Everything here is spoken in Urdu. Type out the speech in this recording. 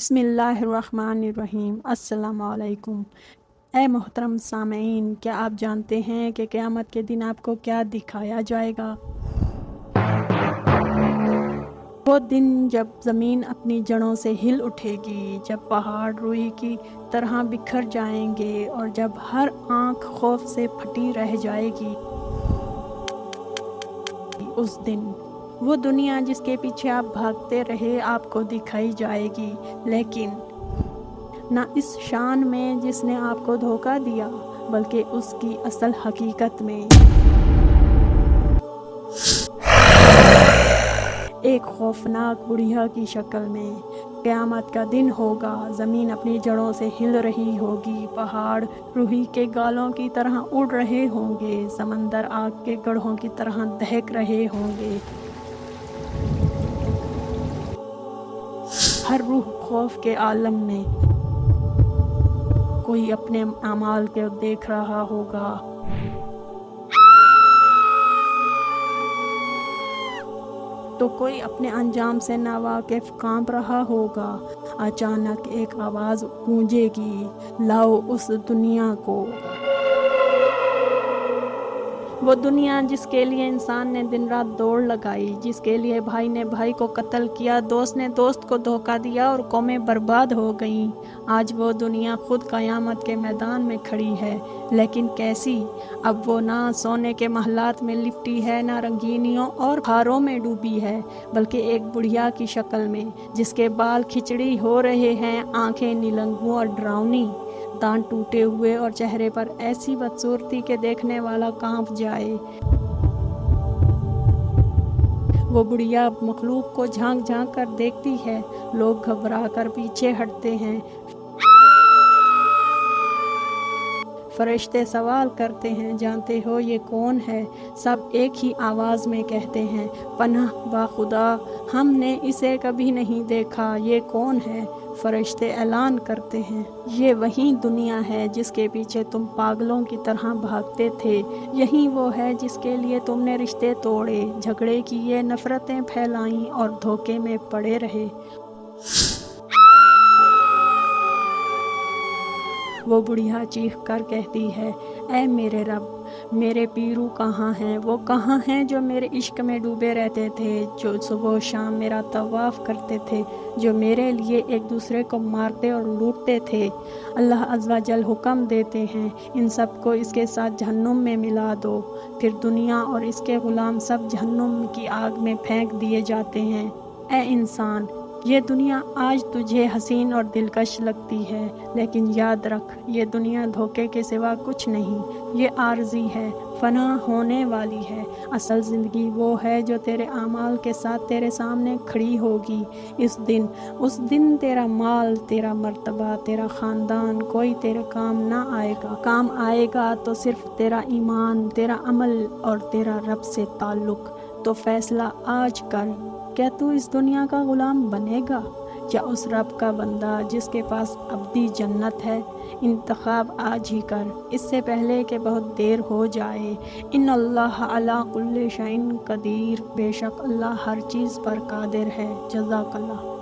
بسم اللہ الرحمن الرحیم۔ السلام علیکم۔ اے محترم سامعین، کیا آپ جانتے ہیں کہ قیامت کے دن آپ کو کیا دکھایا جائے گا؟ وہ دن جب زمین اپنی جڑوں سے ہل اٹھے گی، جب پہاڑ روئی کی طرح بکھر جائیں گے اور جب ہر آنکھ خوف سے پھٹی رہ جائے گی۔ اس دن وہ دنیا جس کے پیچھے آپ بھاگتے رہے آپ کو دکھائی جائے گی، لیکن نہ اس شان میں جس نے آپ کو دھوکہ دیا، بلکہ اس کی اصل حقیقت میں ایک خوفناک بڑھیا کی شکل میں۔ قیامت کا دن ہوگا، زمین اپنی جڑوں سے ہل رہی ہوگی، پہاڑ روئی کے گالوں کی طرح اڑ رہے ہوں گے، سمندر آگ کے گڑھوں کی طرح دہک رہے ہوں گے، ہر روح خوف کے عالم میں۔ کوئی اپنے اعمال کو دیکھ رہا ہوگا، تو کوئی اپنے انجام سے ناواقف کانپ رہا ہوگا۔ اچانک ایک آواز گونجے گی، لاؤ اس دنیا کو۔ وہ دنیا جس کے لیے انسان نے دن رات دوڑ لگائی، جس کے لیے بھائی نے بھائی کو قتل کیا، دوست نے دوست کو دھوکہ دیا اور قومیں برباد ہو گئیں، آج وہ دنیا خود قیامت کے میدان میں کھڑی ہے، لیکن کیسی؟ اب وہ نہ سونے کے محلات میں لپٹی ہے، نہ رنگینیوں اور ہاروں میں ڈوبی ہے، بلکہ ایک بڑھیا کی شکل میں، جس کے بال کھچڑی ہو رہے ہیں، آنکھیں نیلنگوں اور ڈراؤنی، دانت ٹوٹے ہوئے اور چہرے پر ایسی بدصورتی کہ دیکھنے والا کانپ جائے۔ وہ بڑھیا مخلوق کو جھانک جھانک کر دیکھتی ہے، لوگ گھبرا کر پیچھے ہٹتے ہیں، فرشتے سوال کرتے ہیں، جانتے ہو یہ کون ہے؟ سب ایک ہی آواز میں کہتے ہیں، پناہ با خدا، ہم نے اسے کبھی نہیں دیکھا، یہ کون ہے؟ فرشتے اعلان کرتے ہیں، یہ وہی دنیا ہے جس کے پیچھے تم پاگلوں کی طرح بھاگتے تھے، یہی وہ ہے جس کے لیے تم نے رشتے توڑے، جھگڑے کیے، نفرتیں پھیلائیں اور دھوکے میں پڑے رہے۔ وہ بڑھیا چیخ کر کہتی ہے، اے میرے رب، میرے پیرو کہاں ہیں؟ وہ کہاں ہیں جو میرے عشق میں ڈوبے رہتے تھے، جو صبح و شام میرا طواف کرتے تھے، جو میرے لیے ایک دوسرے کو مارتے اور لوٹتے تھے؟ اللہ عز و جل حکم دیتے ہیں، ان سب کو اس کے ساتھ جہنم میں ملا دو، پھر دنیا اور اس کے غلام سب جہنم کی آگ میں پھینک دیے جاتے ہیں۔ اے انسان، یہ دنیا آج تجھے حسین اور دلکش لگتی ہے، لیکن یاد رکھ، یہ دنیا دھوکے کے سوا کچھ نہیں، یہ عارضی ہے، فنا ہونے والی ہے، اصل زندگی وہ ہے جو تیرے اعمال کے ساتھ تیرے سامنے کھڑی ہوگی۔ اس دن تیرا مال، تیرا مرتبہ، تیرا خاندان کوئی تیرے کام نہ آئے گا، کام آئے گا تو صرف تیرا ایمان، تیرا عمل اور تیرا رب سے تعلق۔ تو فیصلہ آج کر، کیا تو اس دنیا کا غلام بنے گا یا اس رب کا بندہ جس کے پاس ابدی جنت ہے؟ انتخاب آج ہی کر، اس سے پہلے کہ بہت دیر ہو جائے۔ ان اللہ علی کل شیء قدیر، بے شک اللہ ہر چیز پر قادر ہے۔ جزاک اللہ۔